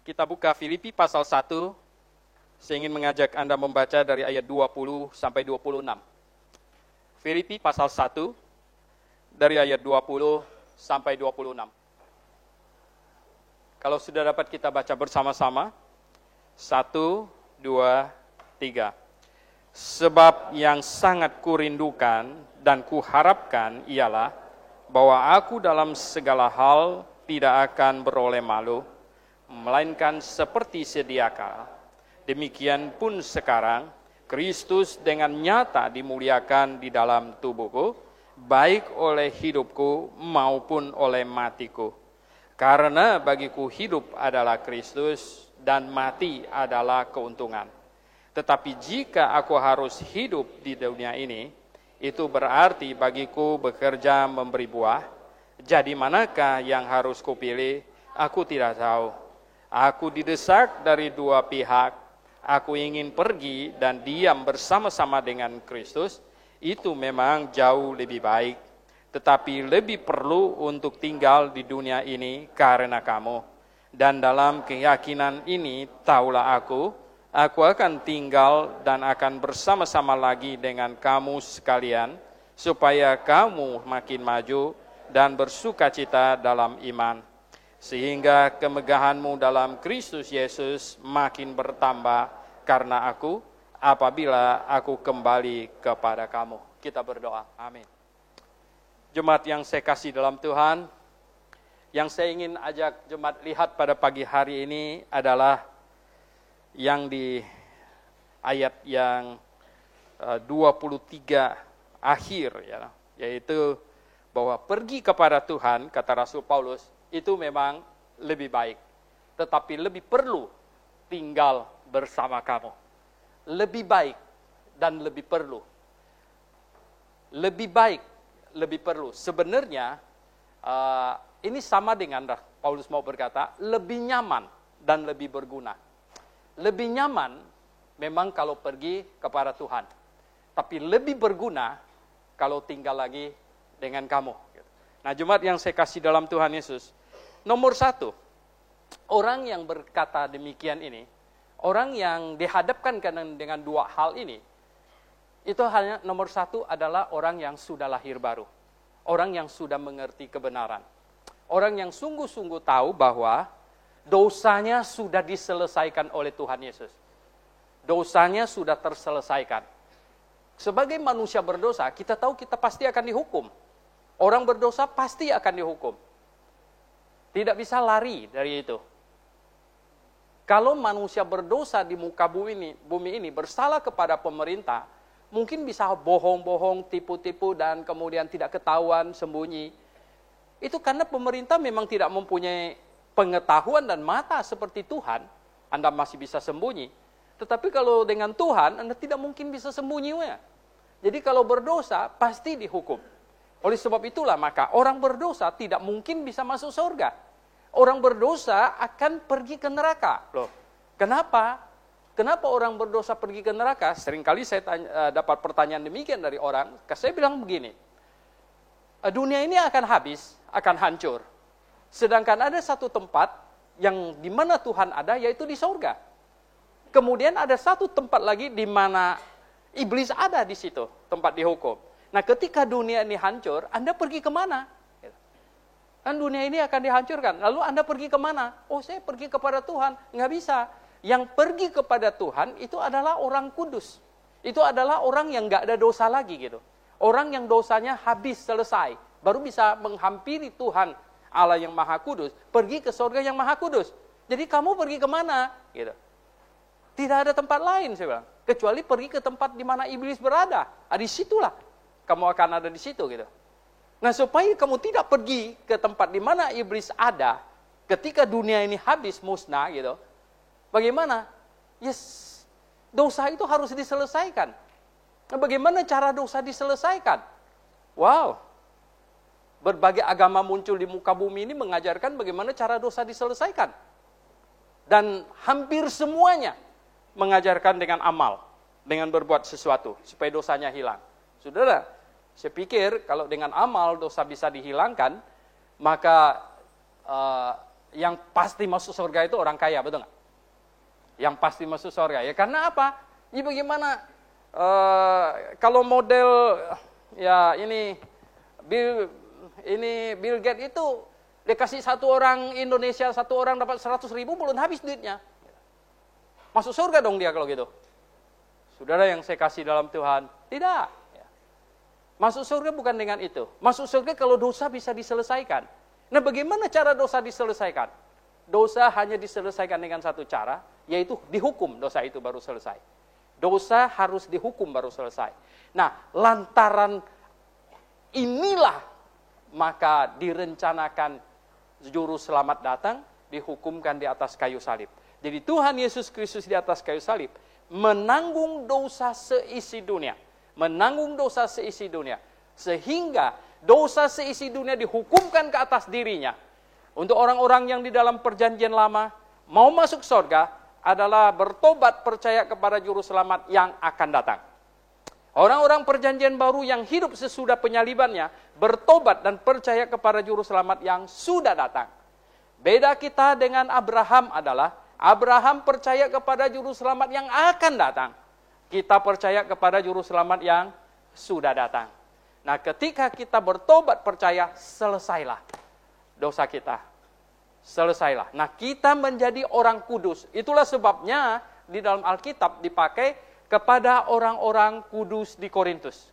Kita buka Filipi pasal 1. Saya ingin mengajak Anda membaca dari ayat 20 sampai 26. Filipi pasal 1 dari ayat 20 sampai 26. Kalau sudah dapat kita baca bersama-sama. 1, 2, 3. Sebab yang sangat kurindukan dan kuharapkan ialah bahwa aku dalam segala hal tidak akan beroleh malu, melainkan seperti sedia kala. Demikian pun sekarang, Kristus dengan nyata dimuliakan di dalam tubuhku, baik oleh hidupku maupun oleh matiku. Karena bagiku hidup adalah Kristus dan mati adalah keuntungan. Tetapi jika aku harus hidup di dunia ini, itu berarti bagiku bekerja memberi buah. Jadi manakah yang harus kupilih? Aku tidak tahu. Aku didesak dari dua pihak. Aku ingin pergi dan diam bersama-sama dengan Kristus. Itu memang jauh lebih baik. Tetapi lebih perlu untuk tinggal di dunia ini karena kamu. Dan dalam keyakinan ini, taulah aku akan tinggal dan akan bersama-sama lagi dengan kamu sekalian, supaya kamu makin maju dan bersukacita dalam iman. Sehingga kemegahanmu dalam Kristus Yesus makin bertambah karena aku, apabila aku kembali kepada kamu. Kita berdoa, amin. Jemaat yang saya kasih dalam Tuhan, yang saya ingin ajak jemaat lihat pada pagi hari ini adalah yang di ayat yang 23 akhir, ya, yaitu bahwa pergi kepada Tuhan, kata Rasul Paulus, itu memang lebih baik. Tetapi lebih perlu tinggal bersama kamu. Lebih baik dan lebih perlu. Lebih baik, lebih perlu. Sebenarnya ini sama dengan Paulus mau berkata, lebih nyaman dan lebih berguna. Lebih nyaman memang kalau pergi kepada Tuhan. Tapi lebih berguna kalau tinggal lagi dengan kamu. Nah, jemaat yang saya kasih dalam Tuhan Yesus, nomor 1, orang yang berkata demikian ini, orang yang dihadapkan dengan dua hal ini, itu hanya nomor 1 adalah orang yang sudah lahir baru. Orang yang sudah mengerti kebenaran. Orang yang sungguh-sungguh tahu bahwa dosanya sudah diselesaikan oleh Tuhan Yesus. Dosanya sudah terselesaikan. Sebagai manusia berdosa, kita tahu kita pasti akan dihukum. Orang berdosa pasti akan dihukum. Tidak bisa lari dari itu. Kalau manusia berdosa di muka bumi ini bersalah kepada pemerintah, mungkin bisa bohong-bohong, tipu-tipu, dan kemudian tidak ketahuan, sembunyi. Itu karena pemerintah memang tidak mempunyai pengetahuan dan mata seperti Tuhan, Anda masih bisa sembunyi. Tetapi kalau dengan Tuhan, Anda tidak mungkin bisa sembunyinya. Jadi kalau berdosa, pasti dihukum. Oleh sebab itulah maka orang berdosa tidak mungkin bisa masuk surga. Orang berdosa akan pergi ke neraka. Loh, kenapa? Kenapa orang berdosa pergi ke neraka? Seringkali saya dapat pertanyaan demikian dari orang. Saya bilang begini, dunia ini akan habis, akan hancur. Sedangkan ada satu tempat yang di mana Tuhan ada, yaitu di surga. Kemudian ada satu tempat lagi di mana iblis ada di situ, tempat dihukum. Nah, ketika dunia ini hancur, Anda pergi kemana? Kan dunia ini akan dihancurkan. Lalu Anda pergi kemana? Oh, saya pergi kepada Tuhan. Nggak bisa. Yang pergi kepada Tuhan itu adalah orang kudus. Itu adalah orang yang nggak ada dosa lagi gitu. Orang yang dosanya habis, selesai. Baru bisa menghampiri Tuhan Allah yang Maha Kudus. Pergi ke surga yang Maha Kudus. Jadi kamu pergi kemana? Gitu. Tidak ada tempat lain, saya bilang. Kecuali pergi ke tempat di mana iblis berada. Di situlah kamu akan ada di situ gitu. Nah, supaya kamu tidak pergi ke tempat di mana iblis ada ketika dunia ini habis musnah gitu. Bagaimana? Yes, dosa itu harus diselesaikan. Nah, bagaimana cara dosa diselesaikan? Wow. Berbagai agama muncul di muka bumi ini mengajarkan bagaimana cara dosa diselesaikan. Dan hampir semuanya mengajarkan dengan amal, dengan berbuat sesuatu supaya dosanya hilang. Saudara, saya pikir kalau dengan amal dosa bisa dihilangkan, maka yang pasti masuk surga itu orang kaya, betul nggak? Yang pasti masuk surga. Ya karena apa? Ya bagaimana kalau model ya ini Bill Gates itu dikasih satu orang Indonesia, satu orang dapat 100.000 belum habis duitnya. Masuk surga dong dia kalau gitu. Saudara yang saya kasih dalam Tuhan, tidak. Masuk surga bukan dengan itu. Masuk surga kalau dosa bisa diselesaikan. Nah, bagaimana cara dosa diselesaikan? Dosa hanya diselesaikan dengan satu cara, yaitu dihukum dosa itu baru selesai. Dosa harus dihukum baru selesai. Nah, lantaran inilah maka direncanakan juru selamat datang, dihukumkan di atas kayu salib. Jadi Tuhan Yesus Kristus di atas kayu salib menanggung dosa seisi dunia. Menanggung dosa seisi dunia. Sehingga dosa seisi dunia dihukumkan ke atas dirinya. Untuk orang-orang yang di dalam perjanjian lama mau masuk surga adalah bertobat percaya kepada juru selamat yang akan datang. Orang-orang perjanjian baru yang hidup sesudah penyalibannya bertobat dan percaya kepada juru selamat yang sudah datang. Beda kita dengan Abraham adalah Abraham percaya kepada juru selamat yang akan datang. Kita percaya kepada juru selamat yang sudah datang. Nah, ketika kita bertobat percaya, selesailah dosa kita. Selesailah. Nah, kita menjadi orang kudus. Itulah sebabnya di dalam Alkitab dipakai kepada orang-orang kudus di Korintus.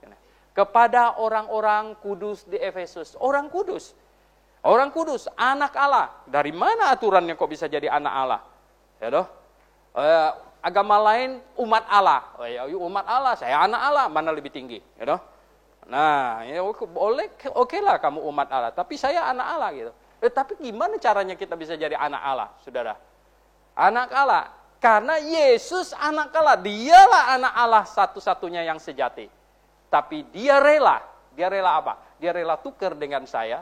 Kepada orang-orang kudus di Efesus. Orang kudus. Orang kudus, anak Allah. Dari mana aturannya kok bisa jadi anak Allah? Ya doh. Agama lain umat Allah. Oh ya, umat Allah, saya anak Allah, mana lebih tinggi, ya doh. Nah, ya boleh, oke lah kamu umat Allah, tapi saya anak Allah gitu. Tapi gimana caranya kita bisa jadi anak Allah, saudara? Anak Allah, karena Yesus anak Allah, dialah anak Allah satu-satunya yang sejati. Tapi dia rela apa? Dia rela tukar dengan saya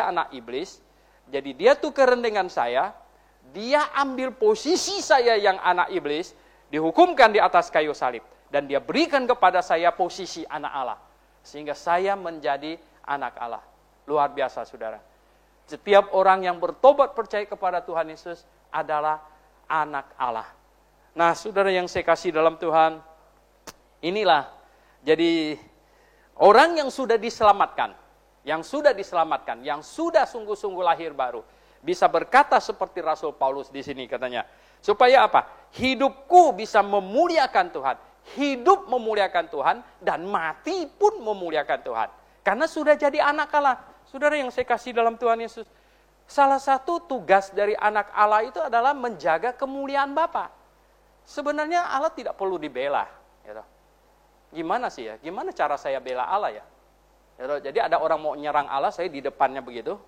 anak iblis, jadi dia tukeran dengan saya, dia ambil posisi saya yang anak iblis, dihukumkan di atas kayu salib. Dan dia berikan kepada saya posisi anak Allah. Sehingga saya menjadi anak Allah. Luar biasa, saudara. Setiap orang yang bertobat percaya kepada Tuhan Yesus adalah anak Allah. Nah, saudara yang saya kasih dalam Tuhan, inilah. Jadi, orang yang sudah diselamatkan, yang sudah sungguh-sungguh lahir baru, bisa berkata seperti Rasul Paulus di sini katanya. Supaya apa? Hidupku bisa memuliakan Tuhan. Hidup memuliakan Tuhan dan mati pun memuliakan Tuhan. Karena sudah jadi anak Allah. Saudara yang saya kasih dalam Tuhan Yesus. Salah satu tugas dari anak Allah itu adalah menjaga kemuliaan Bapa. Sebenarnya Allah tidak perlu dibela. Gimana sih ya? Gimana cara saya bela Allah ya? Jadi ada orang mau nyerang Allah, saya di depannya begitu.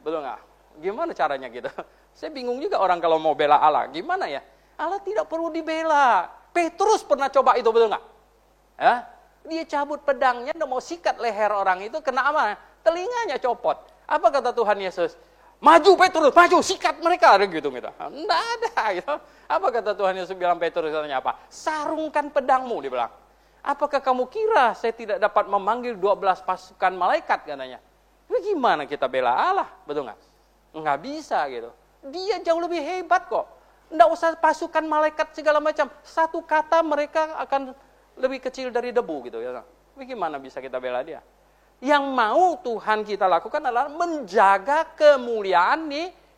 Betul nggak? Gimana caranya gitu? Saya bingung juga orang kalau mau bela Allah. Gimana ya? Allah tidak perlu dibela. Petrus pernah coba itu, betul nggak? Ya? Dia cabut pedangnya, dia mau sikat leher orang itu, kena apa? Telinganya copot. Apa kata Tuhan Yesus? Maju Petrus, maju, sikat mereka. Gitu. Nggak ada. Gitu. Apa kata Tuhan Yesus bilang Petrus? Katanya apa? Sarungkan pedangmu, dia bilang. Apakah kamu kira saya tidak dapat memanggil 12 pasukan malaikat katanya? Gimana kita bela Allah, betul nggak? Nggak bisa gitu. Dia jauh lebih hebat kok. Nggak usah pasukan malaikat segala macam. Satu kata mereka akan lebih kecil dari debu gitu. Gimana bisa kita bela dia? Yang mau Tuhan kita lakukan adalah menjaga kemuliaan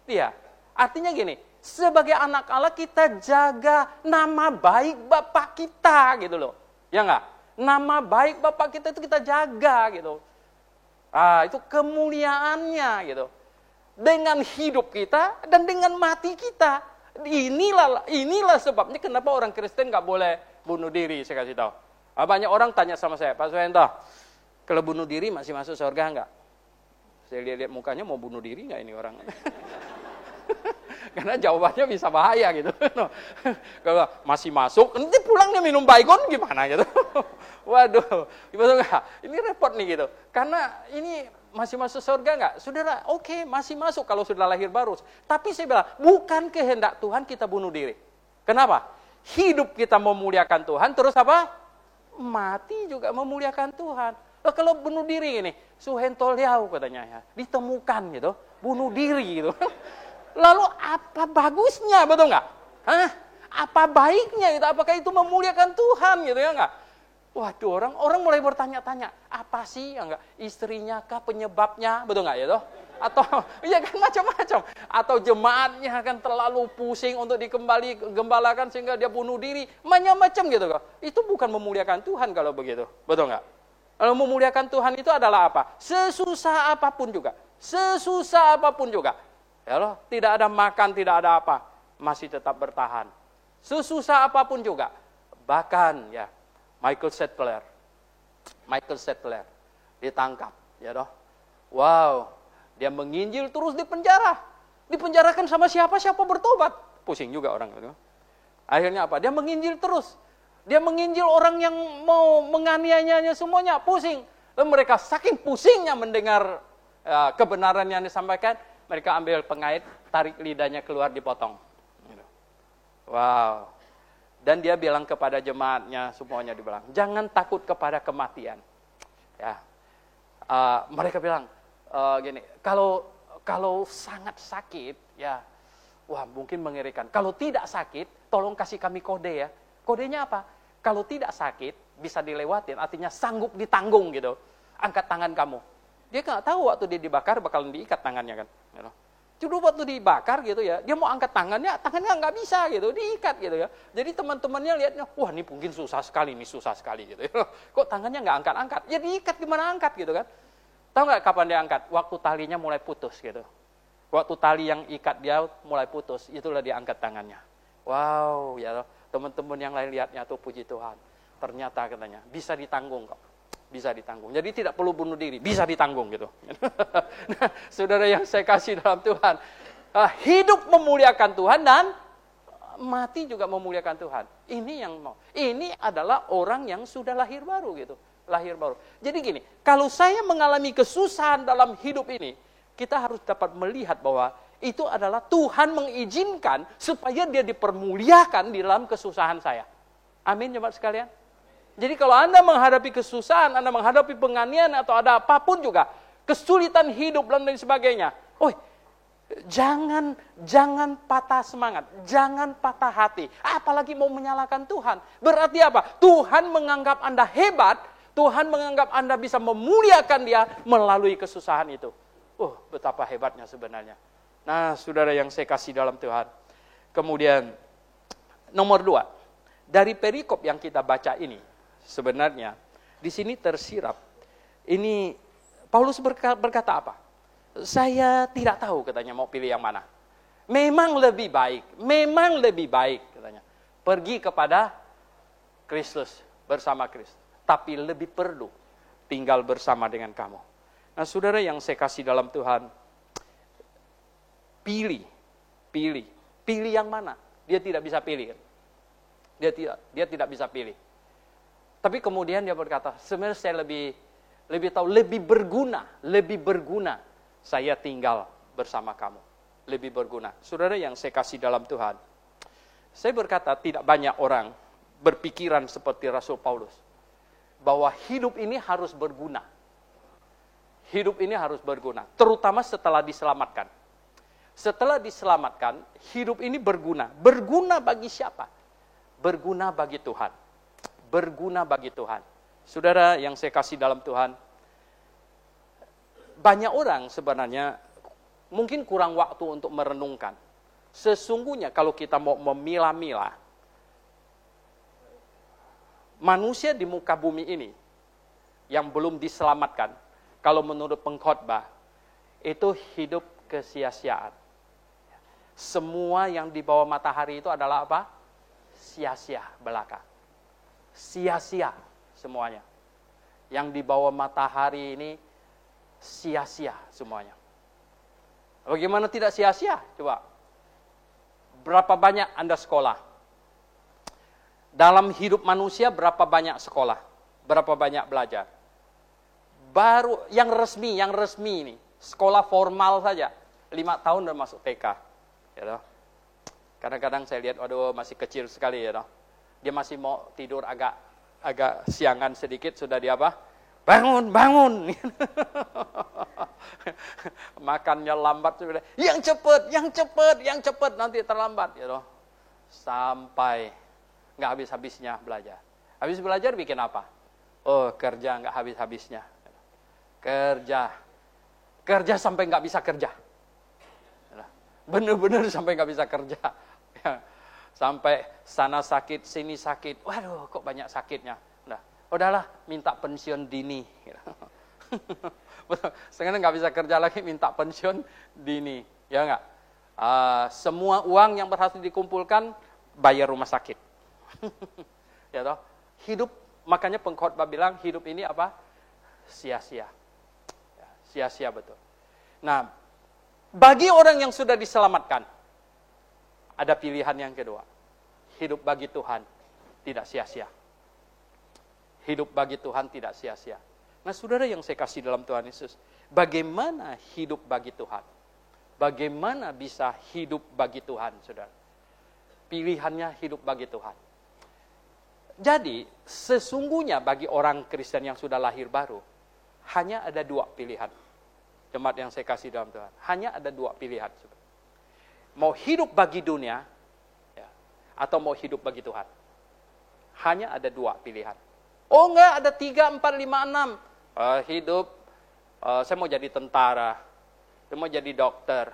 dia. Artinya gini, sebagai anak Allah kita jaga nama baik Bapa kita gitu loh. Ya nggak? Nama baik Bapa kita itu kita jaga gitu. Itu kemuliaannya gitu. Dengan hidup kita dan dengan mati kita. Inilah sebabnya kenapa orang Kristen nggak boleh bunuh diri, saya kasih tahu. Banyak orang tanya sama saya, Pak Suhento, kalau bunuh diri masih masuk surga nggak? Saya lihat mukanya mau bunuh diri nggak ini orang? Karena jawabannya bisa bahaya gitu. Kalau masih masuk, nanti pulangnya minum baygon gimana gitu. Waduh, betul nggak? Ini repot nih gitu. Karena ini masih masuk surga nggak? Saudara, oke, masih masuk kalau sudah lahir baru. Tapi saya bilang, bukan kehendak Tuhan kita bunuh diri. Kenapa? Hidup kita memuliakan Tuhan, terus apa? Mati juga memuliakan Tuhan. Kalau bunuh diri ini, Suhento Liau katanya ya, ditemukan gitu. bunuh diri gitu. Lalu apa bagusnya, betul nggak? Hah? Apa baiknya itu? Apakah itu memuliakan Tuhan gitu ya nggak? Waduh, orang mulai bertanya-tanya, apa sih ya enggak? Istrinya kah penyebabnya, betul nggak ya toh? Atau ya kan macam-macam. Atau jemaatnya kan terlalu pusing untuk gembalakan sehingga dia bunuh diri, macam-macam gitu kok. Itu bukan memuliakan Tuhan kalau begitu, betul nggak? Kalau memuliakan Tuhan itu adalah apa? Sesusah apapun juga, sesusah apapun juga. Ya loh, tidak ada makan, tidak ada apa, masih tetap bertahan. Sesusah apapun juga, bahkan ya. Michael Settler ditangkap, ya toh. Wow, dia menginjil terus di penjara. Dipenjarakan sama siapa bertobat. Pusing juga orang itu. Akhirnya apa? Dia menginjil terus. Dia menginjil orang yang mau menganiayanya semuanya, pusing. Lalu mereka saking pusingnya mendengar kebenaran yang disampaikan, mereka ambil pengait, tarik lidahnya keluar, dipotong. Wow. Dan dia bilang kepada jemaatnya, semuanya dibilang, jangan takut kepada kematian. Ya, mereka bilang gini, kalau sangat sakit, ya, wah mungkin mengerikan. Kalau tidak sakit, tolong kasih kami kode ya. Kodenya apa? Kalau tidak sakit, bisa dilewatin, artinya sanggup ditanggung gitu. Angkat tangan kamu. Dia nggak tahu waktu dia dibakar bakalan diikat tangannya kan. You know? Dulu waktu dibakar gitu ya, dia mau angkat tangannya nggak bisa gitu, diikat gitu ya. Jadi teman-temannya lihatnya, wah ini mungkin susah sekali gitu. Kok tangannya nggak angkat-angkat? Ya diikat, gimana angkat gitu kan? Tahu nggak kapan dia angkat? Waktu talinya mulai putus gitu. Waktu tali yang ikat dia mulai putus, itulah dia angkat tangannya. Wow, ya teman-teman yang lain lihatnya tuh, puji Tuhan. Ternyata katanya bisa ditanggung kok. Bisa ditanggung. Jadi tidak perlu bunuh diri, bisa ditanggung gitu. Nah, saudara yang saya kasih dalam Tuhan, hidup memuliakan Tuhan dan mati juga memuliakan Tuhan. Ini yang mau. Ini adalah orang yang sudah lahir baru gitu, lahir baru. Jadi gini, kalau saya mengalami kesusahan dalam hidup ini, kita harus dapat melihat bahwa itu adalah Tuhan mengizinkan supaya dia dipermuliakan di dalam kesusahan saya. Amin, jemaat sekalian. Jadi kalau Anda menghadapi kesusahan, Anda menghadapi penganiayaan atau ada apapun juga, kesulitan hidup dan lain sebagainya, jangan patah semangat, jangan patah hati, apalagi mau menyalahkan Tuhan. Berarti apa? Tuhan menganggap Anda hebat, Tuhan menganggap Anda bisa memuliakan Dia melalui kesusahan itu. Betapa hebatnya sebenarnya. Nah, saudara yang saya kasih dalam Tuhan. Kemudian, nomor 2, dari perikop yang kita baca ini, sebenarnya di sini tersirat. Ini Paulus berkata apa? Saya tidak tahu katanya mau pilih yang mana. Memang lebih baik katanya. Pergi kepada Kristus, bersama Kristus. Tapi lebih perlu tinggal bersama dengan kamu. Nah, saudara yang saya kasih dalam Tuhan, pilih yang mana? Dia tidak bisa pilih. Dia tidak bisa pilih. Tapi kemudian dia berkata, sebenarnya saya lebih tahu, lebih berguna saya tinggal bersama kamu. Lebih berguna. Saudara yang saya kasih dalam Tuhan, saya berkata tidak banyak orang berpikiran seperti Rasul Paulus. Bahwa hidup ini harus berguna. Hidup ini harus berguna. Terutama setelah diselamatkan. Setelah diselamatkan, hidup ini berguna. Berguna bagi siapa? Berguna bagi Tuhan. Berguna bagi Tuhan. Saudara yang saya kasih dalam Tuhan, banyak orang sebenarnya mungkin kurang waktu untuk merenungkan. Sesungguhnya kalau kita mau memilah-milah, manusia di muka bumi ini yang belum diselamatkan, kalau menurut pengkhotbah, itu hidup kesia-siaan. Semua yang di bawah matahari itu adalah apa? Sia-sia belaka. Sia-sia semuanya. Yang di bawah matahari ini sia-sia semuanya. Bagaimana tidak sia-sia? Coba. Berapa banyak Anda sekolah? Dalam hidup manusia berapa banyak sekolah? Berapa banyak belajar? Baru yang resmi ini, sekolah formal saja. 5 tahun udah masuk TK. Ya, kadang-kadang saya lihat, masih kecil sekali ya. Dia masih mau tidur agak siangan sedikit, sudah dia apa? bangun, bangun. Makannya lambat, yang cepat, nanti terlambat. Gitu. Sampai nggak habis-habisnya belajar. Habis belajar bikin apa? Oh, kerja nggak habis-habisnya. Kerja sampai nggak bisa kerja. Bener-bener sampai nggak bisa kerja. Sampai sana sakit, sini sakit. Waduh, kok banyak sakitnya. Nah, udahlah, minta pensiun dini. Sekarang nggak bisa kerja lagi, minta pensiun dini. Ya nggak? Semua uang yang berhasil dikumpulkan, bayar rumah sakit. Ya toh? Hidup, makanya pengkhotbah bilang, hidup ini apa? Sia-sia. Ya, sia-sia betul. Nah, bagi orang yang sudah diselamatkan, ada pilihan yang kedua. Hidup bagi Tuhan tidak sia-sia. Hidup bagi Tuhan tidak sia-sia. Nah, saudara yang saya kasih dalam Tuhan Yesus, bagaimana hidup bagi Tuhan? Bagaimana bisa hidup bagi Tuhan, saudara? Pilihannya hidup bagi Tuhan. Jadi, sesungguhnya bagi orang Kristen yang sudah lahir baru, hanya ada dua pilihan. Jemaat yang saya kasih dalam Tuhan, hanya ada dua pilihan. Mau hidup bagi dunia, ya, atau mau hidup bagi Tuhan. Hanya ada dua pilihan. Oh enggak, ada 3, 4, 5, 6. Hidup, saya mau jadi tentara, saya mau jadi dokter,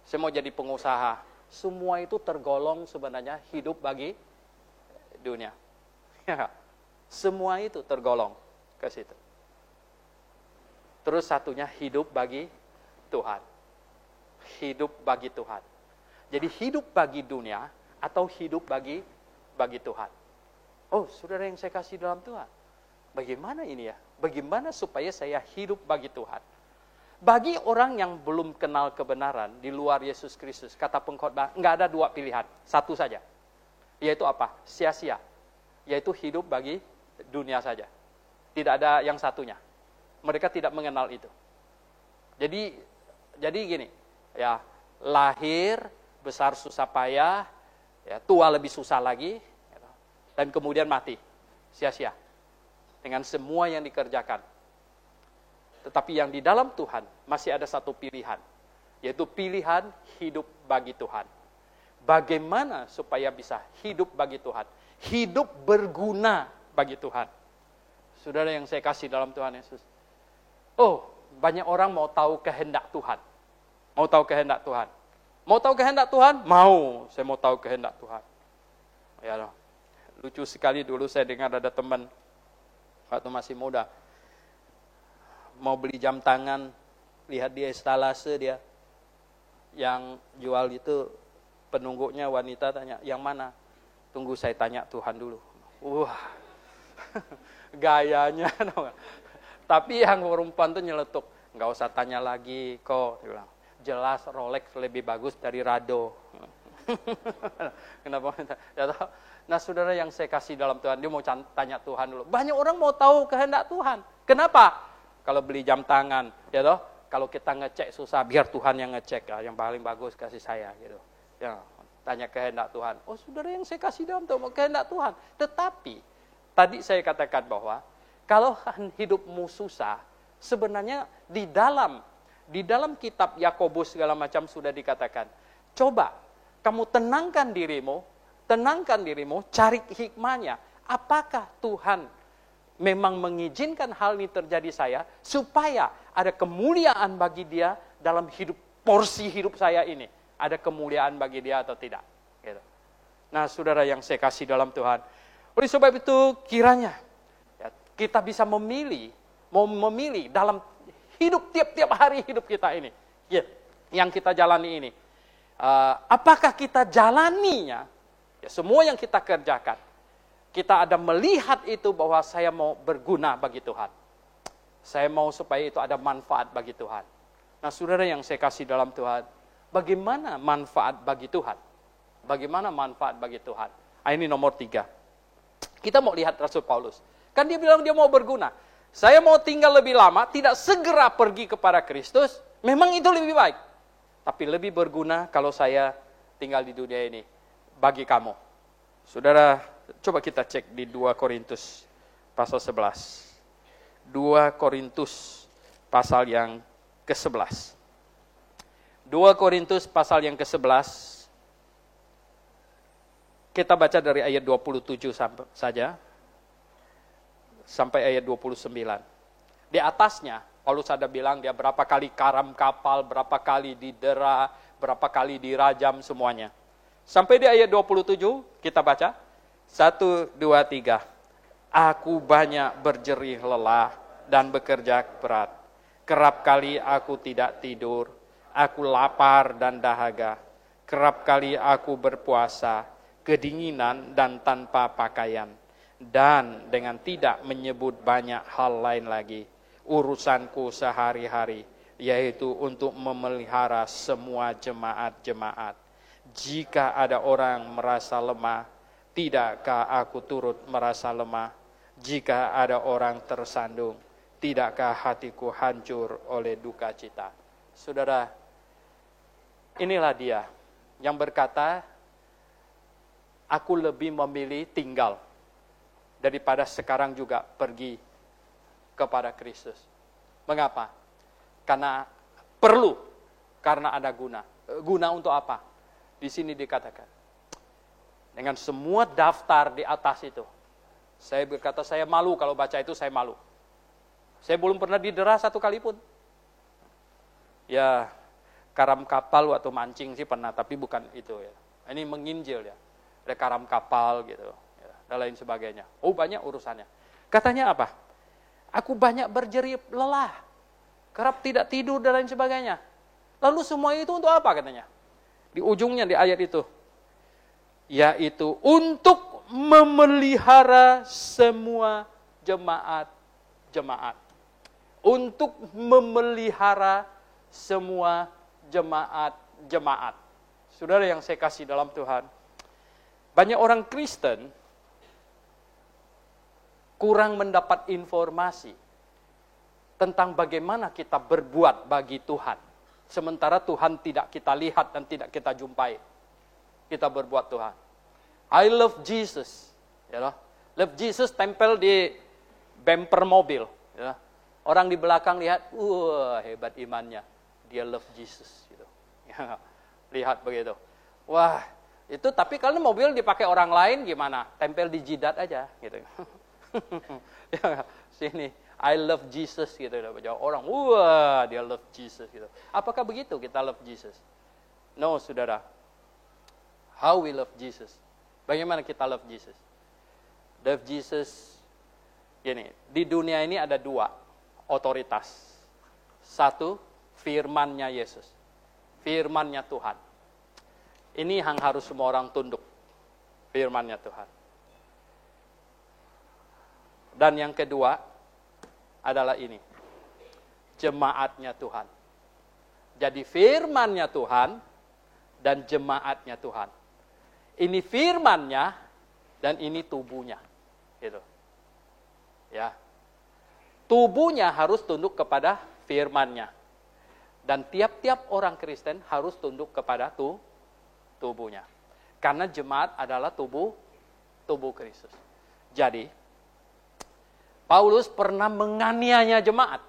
saya mau jadi pengusaha. Semua itu tergolong sebenarnya hidup bagi dunia. Ya, semua itu tergolong ke situ. Terus satunya hidup bagi Tuhan. Hidup bagi Tuhan. Jadi hidup bagi dunia atau hidup bagi Tuhan. Oh, saudara yang saya kasih dalam Tuhan. Bagaimana ini ya? Bagaimana supaya saya hidup bagi Tuhan? Bagi orang yang belum kenal kebenaran di luar Yesus Kristus, kata pengkhotbah, enggak ada dua pilihan, satu saja. Yaitu apa? Sia-sia. Yaitu hidup bagi dunia saja. Tidak ada yang satunya. Mereka tidak mengenal itu. Jadi gini, ya, lahir, besar susah payah, ya, tua lebih susah lagi, dan kemudian mati. Sia-sia. Dengan semua yang dikerjakan. Tetapi yang di dalam Tuhan masih ada satu pilihan. Yaitu pilihan hidup bagi Tuhan. Bagaimana supaya bisa hidup bagi Tuhan? Hidup berguna bagi Tuhan. Saudara yang saya kasih dalam Tuhan Yesus. Oh, banyak orang mau tahu kehendak Tuhan. Mau tahu kehendak Tuhan. Mau tahu kehendak Tuhan? Mau. Saya mau tahu kehendak Tuhan. Ya, lucu sekali dulu saya dengar ada teman waktu masih muda mau beli jam tangan, lihat di estalase dia yang jual itu penungguknya wanita, tanya yang mana? Tunggu saya tanya Tuhan dulu. Wah, gayanya. Tapi yang perempuan tuh nyeletuk, nggak usah tanya lagi kok, dia bilang. Jelas Rolex lebih bagus dari Rado. Kenapa? Nah, saudara yang saya kasih dalam Tuhan, dia mau tanya Tuhan dulu. Banyak orang mau tahu kehendak Tuhan. Kenapa? Kalau beli jam tangan, ya toh, kalau kita ngecek susah, biar Tuhan yang ngecek, ya, yang paling bagus kasih saya, gitu. Ya, tanya kehendak Tuhan. Oh, saudara yang saya kasih dalam Tuhan, kehendak Tuhan. Tetapi tadi saya katakan bahwa kalau hidupmu susah, sebenarnya di dalam kitab Yakobus segala macam sudah dikatakan, coba kamu tenangkan dirimu, cari hikmahnya. Apakah Tuhan memang mengizinkan hal ini terjadi saya, supaya ada kemuliaan bagi dia dalam porsi hidup saya ini. Ada kemuliaan bagi dia atau tidak. Gitu. Nah, saudara yang saya kasih dalam Tuhan. Oleh sebab itu, kiranya ya, kita bisa memilih dalam hidup tiap-tiap hari hidup kita ini. Ya, yang kita jalani ini. Apakah kita jalaninya? Ya, semua yang kita kerjakan, kita ada melihat itu bahwa saya mau berguna bagi Tuhan. Saya mau supaya itu ada manfaat bagi Tuhan. Nah, saudara yang saya kasih dalam Tuhan, bagaimana manfaat bagi Tuhan? Bagaimana manfaat bagi Tuhan? Ini nomor 3. Kita mau lihat Rasul Paulus. Kan dia bilang dia mau berguna. Saya mau tinggal lebih lama, tidak segera pergi kepada Kristus. Memang itu lebih baik. Tapi lebih berguna kalau saya tinggal di dunia ini. Bagi kamu. Saudara, coba kita cek di 2 Korintus pasal 11. 2 Korintus pasal yang ke-11. 2 Korintus pasal yang ke-11, kita baca dari ayat 27 saja, sampai ayat 29. Di atasnya, Paulus ada bilang dia berapa kali karam kapal, berapa kali didera, berapa kali dirajam semuanya. Sampai di ayat 27, kita baca, 1, 2, 3. Aku banyak berjerih lelah dan bekerja berat. Kerap kali aku tidak tidur, aku lapar dan dahaga. Kerap kali aku berpuasa, kedinginan dan tanpa pakaian. Dan dengan tidak menyebut banyak hal lain lagi, urusanku sehari-hari, yaitu untuk memelihara semua jemaat-jemaat. Jika ada orang merasa lemah, tidakkah aku turut merasa lemah? Jika ada orang tersandung, tidakkah hatiku hancur oleh duka cita? Saudara, inilah dia yang berkata, aku lebih memilih tinggal daripada sekarang juga pergi kepada Kristus. Mengapa? Karena perlu, karena ada guna. Guna untuk apa? Di sini dikatakan, dengan semua daftar di atas itu, saya berkata saya malu kalau baca itu, saya malu. Saya belum pernah didera satu kali pun. Ya, karam kapal waktu mancing sih pernah, tapi bukan itu ya. Ini menginjil ya. Ada karam kapal gitu. Dan lain sebagainya. Oh, banyak urusannya. Katanya apa? Aku banyak berjerih lelah, kerap tidak tidur dan lain sebagainya. Lalu semua itu untuk apa katanya? Di ujungnya di ayat itu, yaitu untuk memelihara semua jemaat-jemaat. Untuk memelihara semua jemaat-jemaat. Saudara yang saya kasih dalam Tuhan, banyak orang Kristen kurang mendapat informasi tentang bagaimana kita berbuat bagi Tuhan. Sementara Tuhan tidak kita lihat dan tidak kita jumpai. Kita berbuat Tuhan. I love Jesus. Ya, love Jesus tempel di bumper mobil. Ya. Orang di belakang lihat, wah hebat imannya. Dia love Jesus. Gitu. Ya, lihat begitu. Wah, itu tapi kalau mobil dipakai orang lain gimana? Tempel di jidat aja. Gitu. Ya, sini I love Jesus gitu. Orang wah dia love Jesus gitu. Apakah begitu kita love Jesus? No, saudara. How we love Jesus? Bagaimana kita love Jesus? Love Jesus gini, di dunia ini ada 2 otoritas. 1, firman-Nya Yesus. Firman-Nya Tuhan. Ini yang harus semua orang tunduk. Firman-Nya Tuhan. Dan yang kedua adalah ini, jemaatnya Tuhan. Jadi firman-Nya Tuhan dan jemaatnya Tuhan. Ini firman-Nya dan ini tubuhnya. Gitu. Ya. Tubuhnya harus tunduk kepada firman-Nya. Dan tiap-tiap orang Kristen harus tunduk kepada tubuhnya. Karena jemaat adalah tubuh Kristus. Jadi Paulus pernah menganiaya jemaat.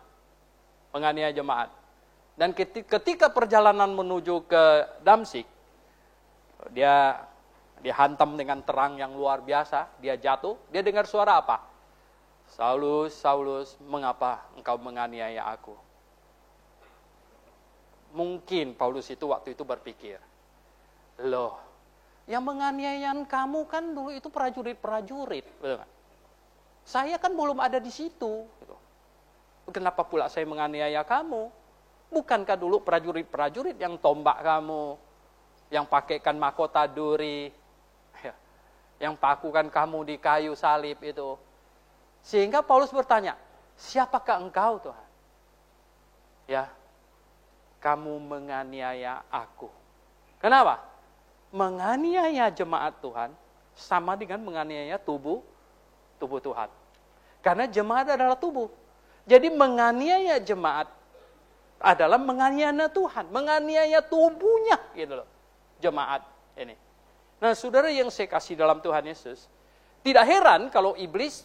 Dan ketika perjalanan menuju ke Damsik, dia dihantam dengan terang yang luar biasa, dia jatuh, dia dengar suara apa? Saulus, Saulus, mengapa engkau menganiaya aku? Mungkin Paulus itu waktu itu berpikir, loh, yang menganiaya kamu kan dulu itu prajurit-prajurit, betul nggak? Saya kan belum ada di situ. Kenapa pula saya menganiaya kamu? Bukankah dulu prajurit-prajurit yang tombak kamu, yang pakaikan mahkota duri, yang pakukan kamu di kayu salib itu. Sehingga Paulus bertanya, siapakah engkau Tuhan? Ya, kamu menganiaya aku. Kenapa? Menganiaya jemaat Tuhan sama dengan menganiaya tubuh Tuhan. Karena jemaat adalah tubuh. Jadi menganiaya jemaat adalah menganiaya Tuhan, menganiaya tubuhnya gitu loh. Jemaat ini. Nah, saudara yang saya kasih dalam Tuhan Yesus, tidak heran kalau iblis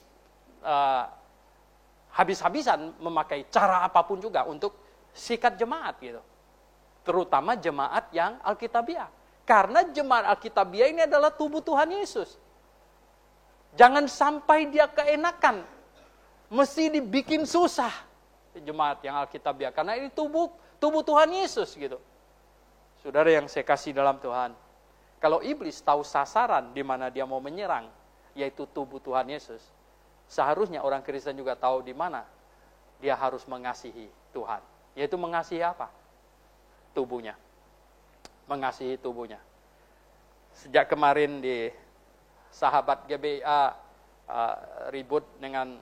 habis-habisan memakai cara apapun juga untuk sikat jemaat gitu. Terutama jemaat yang Alkitabiah. Karena jemaat Alkitabiah ini adalah tubuh Tuhan Yesus. Jangan sampai dia keenakan. Mesti dibikin susah jemaat yang Alkitabiah. Karena ini tubuh Tuhan Yesus gitu. Saudara yang saya kasih dalam Tuhan. Kalau iblis tahu sasaran di mana dia mau menyerang, yaitu tubuh Tuhan Yesus, seharusnya orang Kristen juga tahu di mana dia harus mengasihi Tuhan. Yaitu mengasihi apa? Tubuhnya. Mengasihi tubuhnya. Sejak kemarin di sahabat GBA ribut dengan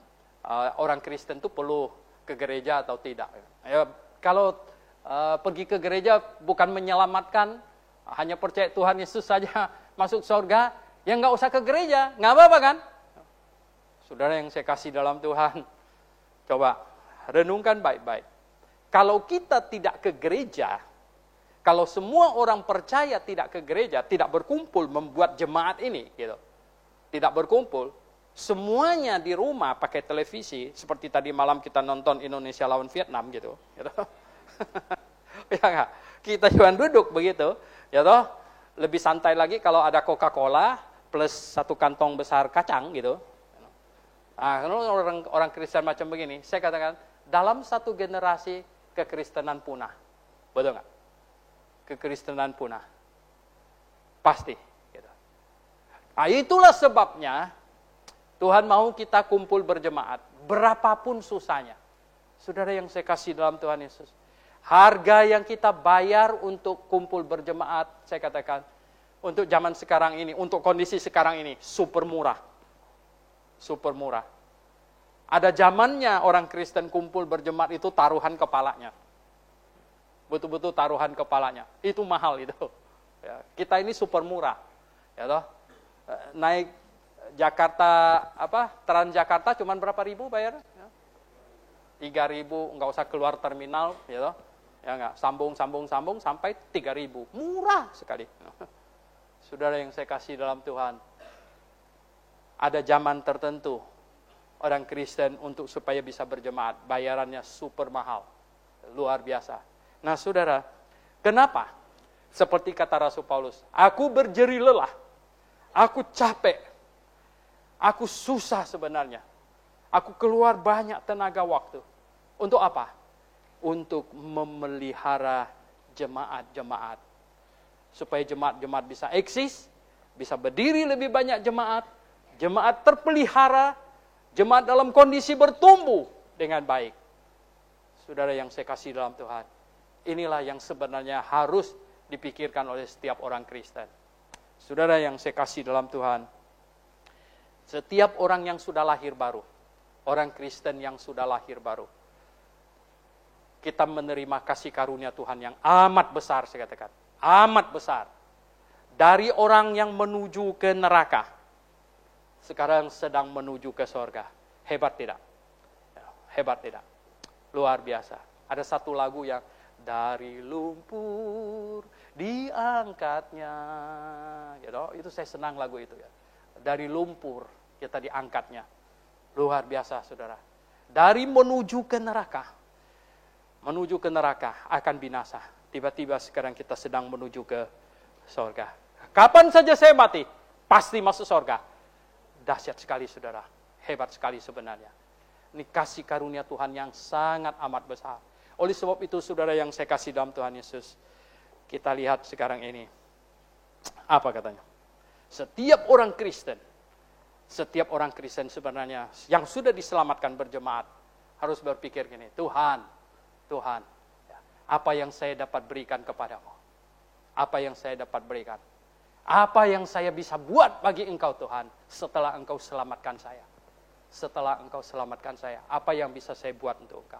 orang Kristen itu perlu ke gereja atau tidak. Ya, kalau pergi ke gereja bukan menyelamatkan, hanya percaya Tuhan Yesus saja masuk surga, ya nggak usah ke gereja, nggak apa-apa kan? Saudara yang saya kasih dalam Tuhan, coba renungkan baik-baik. Kalau kita tidak ke gereja, kalau semua orang percaya tidak ke gereja, tidak berkumpul membuat jemaat ini, gitu, tidak berkumpul, semuanya di rumah pakai televisi, seperti tadi malam kita nonton Indonesia lawan Vietnam gitu. Ya enggak? Kita cuma duduk begitu, ya toh. Lebih santai lagi kalau ada Coca-Cola plus 1 kantong besar kacang gitu. Nah, kalau orang Kristen macam begini, saya katakan dalam satu generasi kekristenan punah. Betul enggak? Kekristenan punah. Pasti. Gitu. Nah, itulah sebabnya Tuhan mau kita kumpul berjemaat. Berapapun susahnya. Saudara yang saya kasih dalam Tuhan Yesus. Harga yang kita bayar untuk kumpul berjemaat, saya katakan, untuk zaman sekarang ini, untuk kondisi sekarang ini, super murah. Super murah. Ada zamannya orang Kristen kumpul berjemaat itu taruhan kepalanya. Betul-betul taruhan kepalanya. Itu mahal itu. Ya, kita ini super murah. Ya toh? Naik Jakarta Transjakarta cuman berapa ribu bayar? Ya. 3.000, enggak usah keluar terminal, ya toh? Ya enggak, sambung sampai 3.000. Murah sekali. Saudara yang saya kasih dalam Tuhan. Ada zaman tertentu orang Kristen untuk supaya bisa berjemaat, bayarannya super mahal. Luar biasa. Nah, Saudara, kenapa? Seperti kata Rasul Paulus, aku berjeri lelah, aku capek, aku susah sebenarnya, aku keluar banyak tenaga waktu. Untuk apa? Untuk memelihara jemaat-jemaat. Supaya jemaat-jemaat bisa eksis, bisa berdiri lebih banyak jemaat, jemaat terpelihara, jemaat dalam kondisi bertumbuh dengan baik. Saudara yang saya kasih dalam Tuhan, inilah yang sebenarnya harus dipikirkan oleh setiap orang Kristen. Saudara yang saya kasih dalam Tuhan, setiap orang yang sudah lahir baru, orang Kristen yang sudah lahir baru, kita menerima kasih karunia Tuhan yang amat besar, saya katakan. Amat besar. Dari orang yang menuju ke neraka, sekarang sedang menuju ke sorga. Hebat tidak? Hebat tidak? Luar biasa. Ada satu lagu yang dari lumpur diangkatnya. Gitu. Itu saya senang lagu itu ya. Dari lumpur kita diangkatnya. Luar biasa, saudara. Dari menuju ke neraka akan binasa. Tiba-tiba sekarang kita sedang menuju ke sorga. Kapan saja saya mati, pasti masuk sorga. Dahsyat sekali, saudara. Hebat sekali sebenarnya. Ini kasih karunia Tuhan yang sangat amat besar. Oleh sebab itu, saudara yang saya kasih dalam Tuhan Yesus, kita lihat sekarang ini. Apa katanya? Setiap orang Kristen sebenarnya yang sudah diselamatkan berjemaat, harus berpikir gini, Tuhan, apa yang saya dapat berikan kepadamu? Apa yang saya dapat berikan? Apa yang saya bisa buat bagi Engkau, Tuhan, setelah Engkau selamatkan saya? Setelah Engkau selamatkan saya, apa yang bisa saya buat untuk Engkau?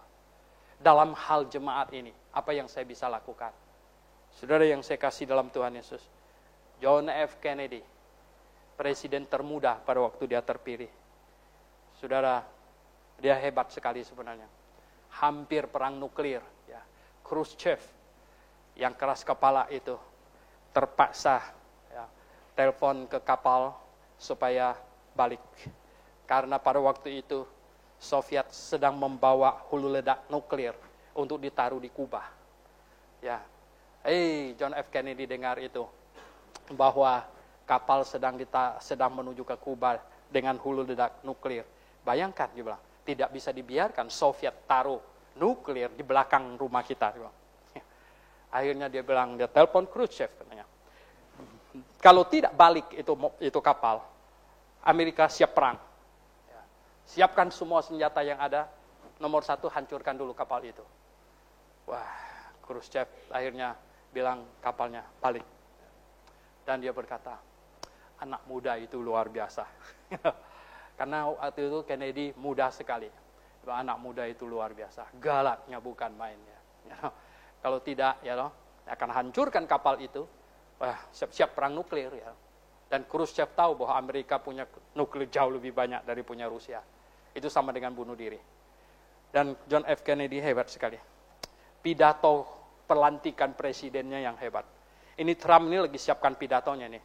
Dalam hal jemaat ini, apa yang saya bisa lakukan? Saudara yang saya kasih dalam Tuhan Yesus, John F. Kennedy, presiden termuda pada waktu dia terpilih. Saudara, dia hebat sekali sebenarnya. Hampir perang nuklir, ya. Khrushchev yang keras kepala itu terpaksa ya, telepon ke kapal supaya balik. Karena pada waktu itu Soviet sedang membawa hulu ledak nuklir untuk ditaruh di Kuba. Ya, John F. Kennedy dengar itu, bahwa kapal sedang menuju ke Kuba dengan hulu ledak nuklir. Bayangkan, dia bilang, tidak bisa dibiarkan Soviet taruh nuklir di belakang rumah kita. Dia bilang. Akhirnya dia bilang, dia telepon Khrushchev katanya, kalau tidak balik itu kapal, Amerika siap perang. Ya. Siapkan semua senjata yang ada, nomor 1 hancurkan dulu kapal itu. Wah, Khrushchev akhirnya bilang kapalnya balik. Dan dia berkata, anak muda itu luar biasa. Karena waktu itu Kennedy muda sekali. Anak muda itu luar biasa. Galaknya bukan main. Ya. Kalau tidak, akan hancurkan kapal itu. Wah, siap-siap perang nuklir. Ya. Dan Khrushchev tahu bahwa Amerika punya nuklir jauh lebih banyak dari punya Rusia. Itu sama dengan bunuh diri. Dan John F. Kennedy hebat sekali. Pidato pelantikan presidennya yang hebat. Ini Trump ini lagi siapkan pidatonya nih.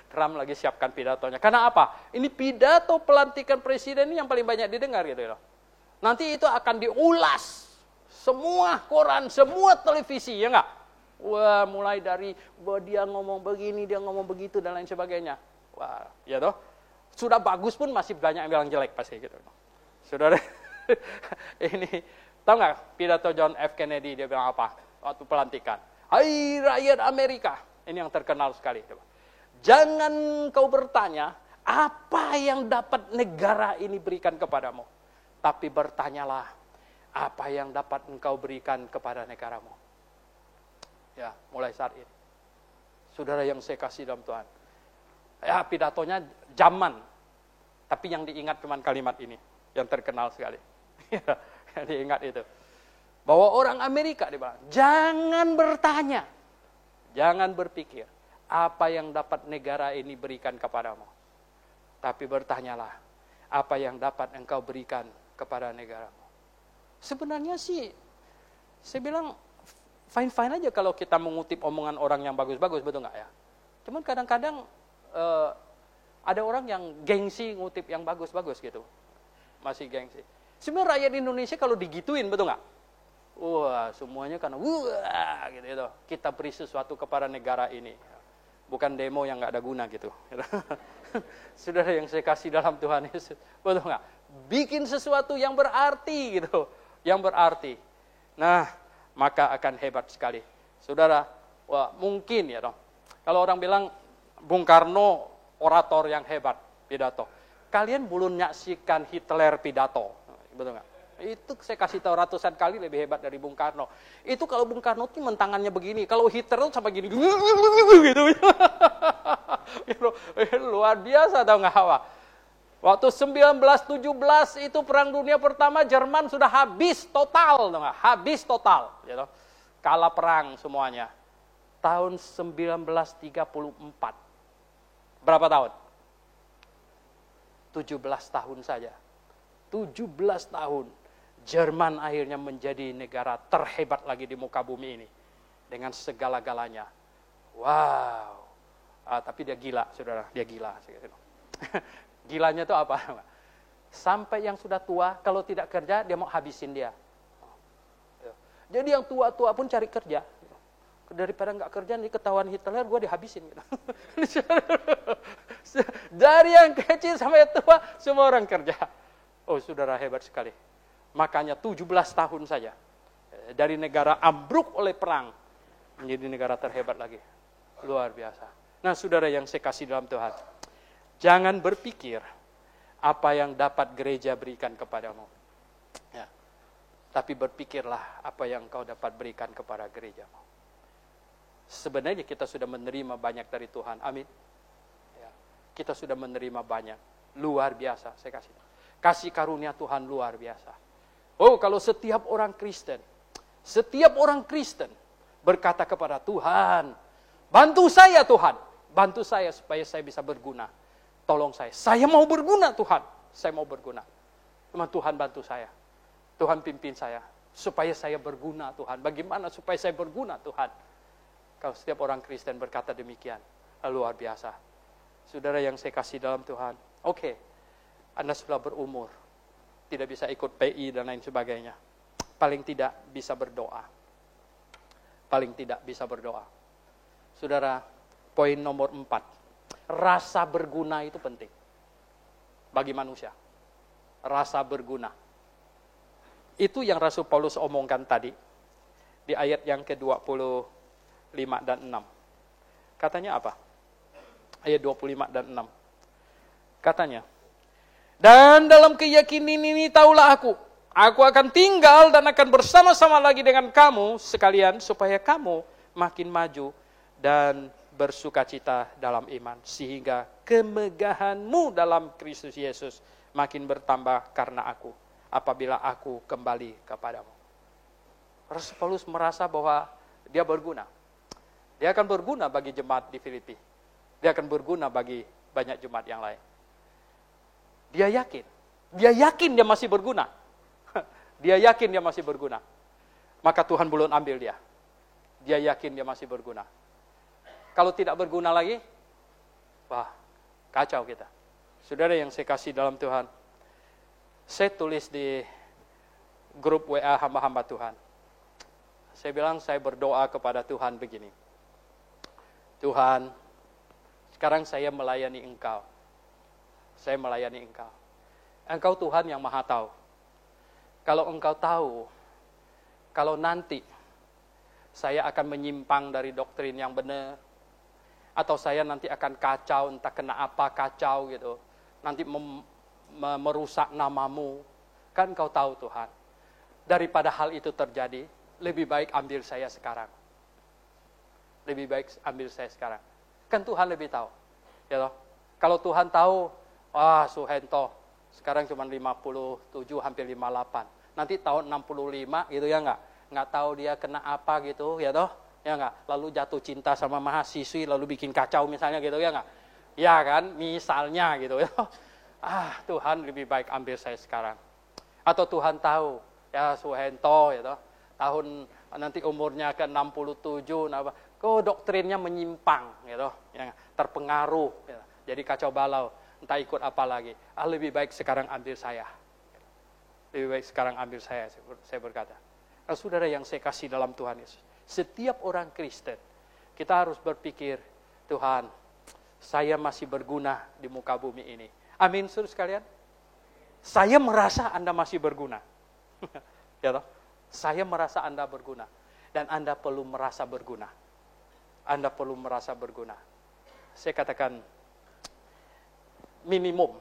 Trump lagi siapkan pidatonya. Karena apa? Ini pidato pelantikan presiden ini yang paling banyak didengar gitu loh. Nanti itu akan diulas. Semua koran, semua televisi, ya enggak? Wah, mulai dari dia ngomong begini, dia ngomong begitu, dan lain sebagainya. Wah, ya toh? Sudah bagus pun masih banyak yang bilang jelek pasti gitu. Saudara, ini, tahu nggak pidato John F. Kennedy, dia bilang apa? Waktu pelantikan. Hai rakyat Amerika. Ini yang terkenal sekali. Jangan kau bertanya, apa yang dapat negara ini berikan kepadamu. Tapi bertanyalah, apa yang dapat engkau berikan kepada negaramu. Ya, mulai saat ini. Saudara yang saya kasih dalam Tuhan. Ya, pidatonya zaman. Tapi yang diingat cuma kalimat ini. Yang terkenal sekali. Yang diingat itu. Bahwa orang Amerika, dia bilang, jangan bertanya. Jangan berpikir. Apa yang dapat negara ini berikan kepadamu. Tapi bertanyalah. Apa yang dapat engkau berikan kepada negaramu. Sebenarnya sih, saya bilang, fine-fine aja kalau kita mengutip omongan orang yang bagus-bagus, betul nggak ya? Cuman kadang-kadang ada orang yang gengsi ngutip yang bagus-bagus gitu. Masih gengsi. Sebenarnya rakyat Indonesia kalau digituin, betul nggak? Wah, semuanya karena gitu. Kita beri sesuatu kepada negara ini. Bukan demo yang nggak ada guna gitu. Saudara yang saya kasih dalam Tuhan Yesus, betul nggak? Bikin sesuatu yang berarti gitu. Yang berarti. Nah, maka akan hebat sekali. Saudara, wah, mungkin ya dong. Kalau orang bilang Bung Karno orator yang hebat, pidato. Kalian belum nyaksikan Hitler pidato. Betul nggak? Itu saya kasih tahu ratusan kali lebih hebat dari Bung Karno. Itu kalau Bung Karno tuh tangannya begini, kalau Hitler tuh sampai gini gitu. Luar biasa, tahu nggak Hawa? Waktu 1917 itu Perang Dunia Pertama, Jerman sudah habis total, habis total, gitu. Kalah perang semuanya. Tahun 1934, berapa tahun? 17 tahun saja. 17 tahun, Jerman akhirnya menjadi negara terhebat lagi di muka bumi ini. Dengan segala-galanya. Wow. Tapi dia gila, saudara, dia gila. Gilanya itu apa? Sampai yang sudah tua, kalau tidak kerja, dia mau habisin dia. Jadi yang tua-tua pun cari kerja. Daripada nggak kerja, nih ketahuan Hitler, gue dihabisin. Dari yang kecil sampai tua, semua orang kerja. Oh, saudara, hebat sekali. Makanya 17 tahun saja. Dari negara ambruk oleh perang, menjadi negara terhebat lagi. Luar biasa. Nah, saudara yang saya kasih dalam Tuhan. Jangan berpikir apa yang dapat gereja berikan kepadamu. Ya. Tapi berpikirlah apa yang kau dapat berikan kepada gerejamu. Sebenarnya kita sudah menerima banyak dari Tuhan. Amin. Ya. Kita sudah menerima banyak. Luar biasa, saya kasih. Kasih karunia Tuhan luar biasa. Oh, kalau setiap orang Kristen berkata kepada Tuhan, bantu saya Tuhan. Bantu saya supaya saya bisa berguna. Tolong saya mau berguna Tuhan, saya mau berguna. Cuma Tuhan bantu saya, Tuhan pimpin saya, supaya saya berguna Tuhan. Bagaimana supaya saya berguna Tuhan? Kalau setiap orang Kristen berkata demikian, luar biasa. Saudara yang saya kasih dalam Tuhan, oke. Anda sudah berumur, tidak bisa ikut PI dan lain sebagainya. Paling tidak bisa berdoa. Paling tidak bisa berdoa. Saudara, poin nomor 4. Rasa berguna itu penting bagi manusia. Rasa berguna. Itu yang Rasul Paulus omongkan tadi di ayat yang ke-25 dan 6. Katanya apa? Ayat 25 dan 6. Katanya, dan dalam keyakinan ini taulah aku akan tinggal dan akan bersama-sama lagi dengan kamu sekalian supaya kamu makin maju dan bersukacita dalam iman, sehingga kemegahanmu dalam Kristus Yesus makin bertambah karena aku, apabila aku kembali kepadamu. Rasul Paulus merasa bahwa dia berguna. Dia akan berguna bagi jemaat di Filipi. Dia akan berguna bagi banyak jemaat yang lain. Dia yakin dia masih berguna. Dia yakin dia masih berguna. Maka Tuhan belum ambil dia. Dia yakin dia masih berguna. Kalau tidak berguna lagi, wah, kacau kita. Saudara yang saya kasih dalam Tuhan, saya tulis di grup WA hamba-hamba Tuhan. Saya bilang saya berdoa kepada Tuhan begini. Tuhan, sekarang saya melayani Engkau. Saya melayani Engkau. Engkau Tuhan yang Maha Tahu. Kalau Engkau tahu, kalau nanti saya akan menyimpang dari doktrin yang benar, atau saya nanti akan kacau, entah kena apa kacau gitu, nanti merusak namamu, kan Engkau tahu Tuhan. Daripada hal itu terjadi, lebih baik ambil saya sekarang. Lebih baik ambil saya sekarang. Kan Tuhan lebih tahu. Ya toh? Kalau Tuhan tahu, Suhento, sekarang cuma 57, hampir 58. Nanti tahun 65 gitu ya enggak tahu dia kena apa gitu, ya toh? Ya enggak? Lalu jatuh cinta sama mahasiswi, lalu bikin kacau misalnya gitu ya enggak? Ya kan? Misalnya gitu ya. Tuhan lebih baik ambil saya sekarang. Atau Tuhan tahu, ya Suhento ya toh, tahun nanti umurnya ke 67, doktrinnya menyimpang gitu, ya, terpengaruh, ya, jadi kacau balau, entah ikut apa lagi. Lebih baik sekarang ambil saya. Lebih baik sekarang ambil saya berkata. Nah, saudara yang saya kasih dalam Tuhan Yesus, setiap orang Kristen, kita harus berpikir, Tuhan, saya masih berguna di muka bumi ini. Amin, saudara sekalian. Saya merasa Anda masih berguna. Ya toh? Saya merasa Anda berguna. Dan Anda perlu merasa berguna. Anda perlu merasa berguna. Saya katakan, minimum,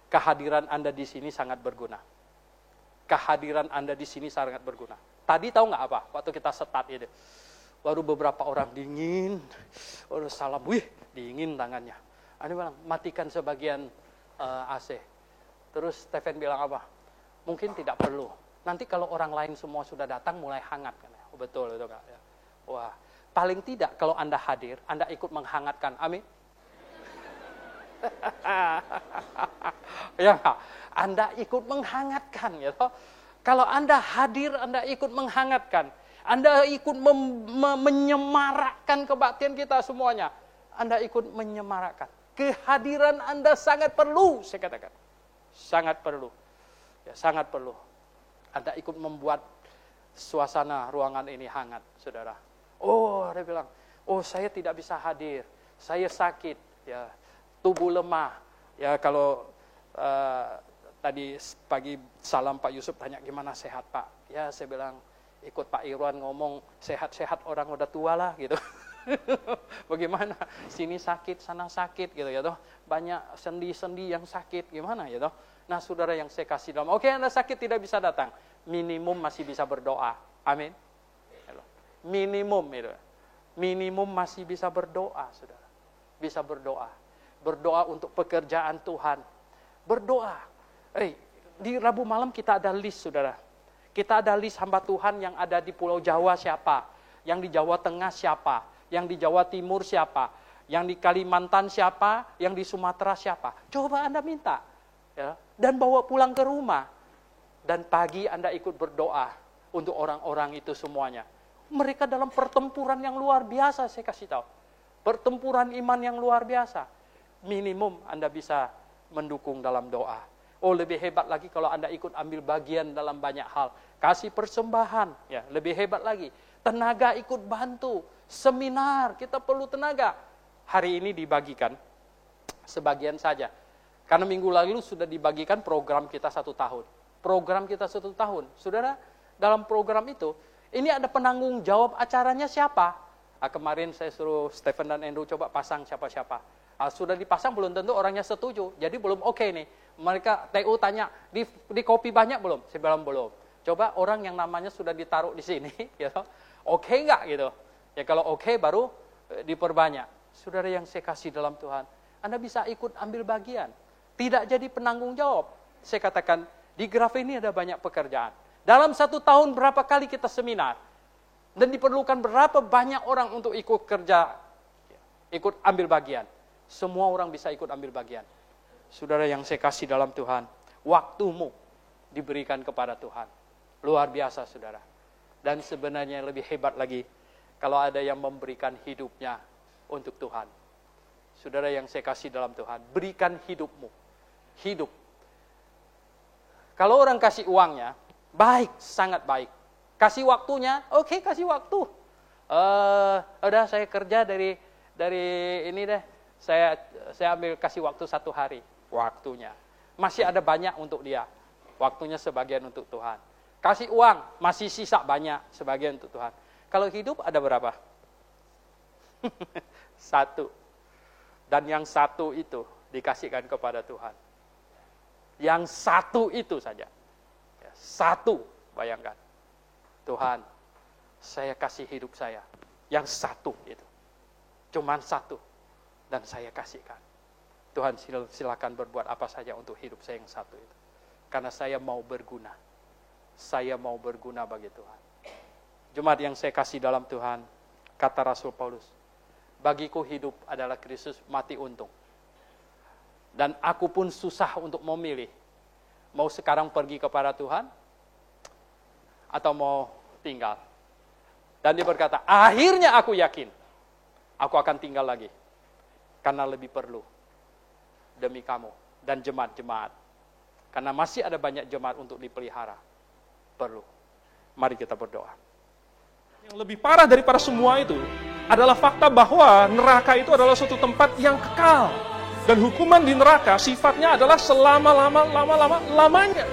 kehadiran Anda di sini sangat berguna. Kehadiran Anda di sini sangat berguna. Tadi tahu nggak apa? Waktu kita start itu. Baru beberapa orang dingin. Salam, dingin tangannya. Anda bilang, matikan sebagian AC. Terus Stephen bilang apa? Mungkin tidak perlu. Nanti kalau orang lain semua sudah datang mulai hangat kan? Betul itu Kak. Ya. Wah, paling tidak kalau Anda hadir, Anda ikut menghangatkan. Amin. Ya, Anda ikut menghangatkan ya. Kalau Anda hadir, Anda ikut menghangatkan. Anda ikut menyemarakkan kebaktian kita semuanya. Anda ikut menyemarakkan. Kehadiran Anda sangat perlu, saya katakan. Sangat perlu. Ya, sangat perlu. Anda ikut membuat suasana ruangan ini hangat, saudara. Dia bilang, saya tidak bisa hadir, saya sakit, ya, tubuh lemah. Ya, kalau tadi pagi salam Pak Yusuf tanya gimana sehat Pak? Ya, saya bilang ikut Pak Irwan ngomong sehat-sehat orang udah tua lah gitu. Bagaimana? Sini sakit, sana sakit gitu ya toh. Banyak sendi-sendi yang sakit gimana ya toh. Nah, saudara yang saya kasih dalam, Anda sakit tidak bisa datang. Minimum masih bisa berdoa. Amin. Minimum itu. Minimum masih bisa berdoa, saudara. Bisa berdoa. Berdoa untuk pekerjaan Tuhan. Berdoa. Di Rabu malam kita ada list, saudara. Kita ada list hamba Tuhan yang ada di Pulau Jawa siapa. Yang di Jawa Tengah siapa. Yang di Jawa Timur siapa. Yang di Kalimantan siapa. Yang di Sumatera siapa. Coba Anda minta. Ya, dan bawa pulang ke rumah. Dan pagi Anda ikut berdoa untuk orang-orang itu semuanya. Mereka dalam pertempuran yang luar biasa, saya kasih tahu. Pertempuran iman yang luar biasa. Minimum Anda bisa mendukung dalam doa. Oh, lebih hebat lagi kalau Anda ikut ambil bagian dalam banyak hal. Kasih persembahan, ya, lebih hebat lagi. Tenaga ikut bantu, seminar, kita perlu tenaga. Hari ini dibagikan sebagian saja. Karena minggu lalu sudah dibagikan program kita 1 tahun. Program kita 1 tahun. Saudara, dalam program itu, ini ada penanggung jawab acaranya siapa? Kemarin saya suruh Stephen dan Andrew coba pasang siapa-siapa. Sudah dipasang belum tentu orangnya setuju. Jadi belum oke nih. Mereka TU tanya, di copy banyak belum? Saya bilang belum. Coba orang yang namanya sudah ditaruh di sini, gitu. Oke nggak gitu? Ya kalau oke baru diperbanyak. Saudara yang saya kasih dalam Tuhan, Anda bisa ikut ambil bagian. Tidak jadi penanggung jawab. Saya katakan, di graf ini ada banyak pekerjaan. Dalam 1 tahun berapa kali kita seminar? Dan diperlukan berapa banyak orang untuk ikut kerja, ikut ambil bagian. Semua orang bisa ikut ambil bagian. Saudara yang saya kasih dalam Tuhan, waktumu diberikan kepada Tuhan. Luar biasa, saudara. Dan sebenarnya lebih hebat lagi, kalau ada yang memberikan hidupnya untuk Tuhan. Saudara yang saya kasih dalam Tuhan, berikan hidupmu. Hidup. Kalau orang kasih uangnya, baik, sangat baik. Kasih waktunya, oke, kasih waktu. Udah saya kerja dari ini deh. Saya ambil kasih waktu 1 hari. Waktunya. Masih ada banyak untuk dia. Waktunya sebagian untuk Tuhan. Kasih uang, masih sisa banyak, sebagian untuk Tuhan. Kalau hidup ada berapa? 1. Dan yang 1 itu dikasihkan kepada Tuhan. Yang 1 itu saja. 1, bayangkan. Tuhan, saya kasih hidup saya. Yang 1 itu. Cuman 1. Dan saya kasihkan. Tuhan silakan berbuat apa saja untuk hidup saya yang 1 itu. Karena saya mau berguna. Saya mau berguna bagi Tuhan. Jemaat yang saya kasih dalam Tuhan, kata Rasul Paulus, bagiku hidup adalah Kristus, mati untung. Dan aku pun susah untuk memilih. Mau sekarang pergi kepada Tuhan, atau mau tinggal. Dan dia berkata, akhirnya aku yakin, aku akan tinggal lagi. Karena lebih perlu demi kamu dan jemaat-jemaat. Karena masih ada banyak jemaat untuk dipelihara. Perlu. Mari kita berdoa. Yang lebih parah daripada semua itu adalah fakta bahwa neraka itu adalah suatu tempat yang kekal. Dan hukuman di neraka sifatnya adalah selama-lamanya.